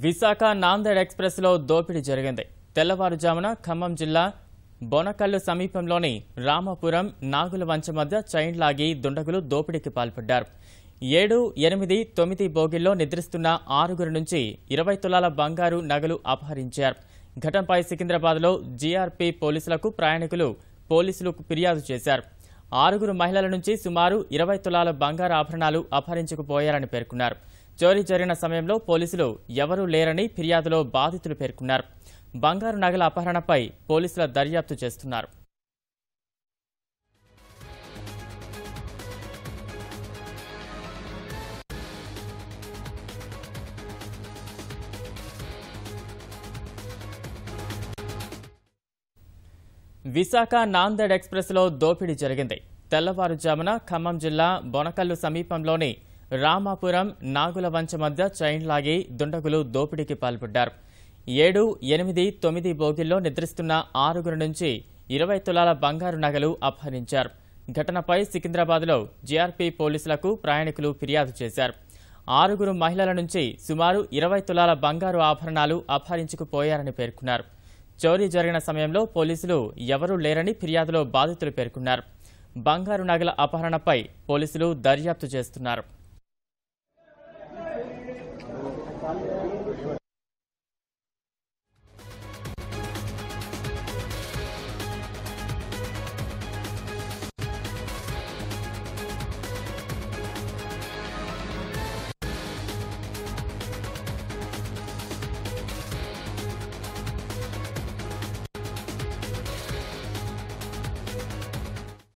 Visakha Nanded express లో దోపిడీ జరిగింది. తెల్లవారుజామున ఖమ్మం జిల్లా బోనకల్లు సమీపంలోని రామాపురం నాగులవంచ మధ్య చైన్ లాగి దుండగులు దోపిడీకి పాల్పడ్డారు. 7, 8, 9 బోగిల్లో నిద్రిస్తున్న 6 నుంచి 20 తులాల బంగారు నగలు అపహరించారు. ఘటనపై సికింద్రాబాద్లో జీఆర్పీ పోలీసులకు పోలీసులు ఫిర్యాదు చేశారు. 6 మహిళల నుంచి సుమారు 20 తులాల బంగారు ఆభరణాలు అపహరించుకుపోయారని పేర్కొన్నారు. చోరీ జరిగిన సమయంలో పోలీసులు ఎవరూ లేరని ఫిర్యాదులో బాధితులు పేర్కొన్నారు. బంగారు నగల అపహరణపై పోలీసుల దర్యాప్తు చేస్తున్నారు. విశాఖ నాందేడ్ ఎక్స్‌ప్రెస్ లో దోపిడీ జరిగింది. తెల్లవారుజామున ఖమ్మం జిల్లా బోనకల్లు సమీపంలోని రామాపురం నాగులవంచ మధ్య చైన్ లాగి దుండగులు దోపిడీకి పాల్పడ్డారు. 7, 8, 9 బోగిల్లో నిద్రిస్తున్న 6 నుంచి 20 తులాల బంగారు నగలు అపహరించారు. ఘటనపై సికింద్రాబాద్లో జీఆర్పీ పోలీసులకు ప్రయాణికులు ఫిర్యాదు చేశారు. 6 మహిళల నుంచి సుమారు 20 తులాల బంగారు ఆభరణాలు అపహరించుకుపోయారని పేర్కొన్నారు. చోరీ జరిగిన సమయంలో పోలీసులు ఎవరూ లేరని ఫిర్యాదులో బాధితులు పేర్కొన్నారు. బంగారు నగల అపహరణపై పోలీసులు దర్యాప్తు చేస్తున్నారు.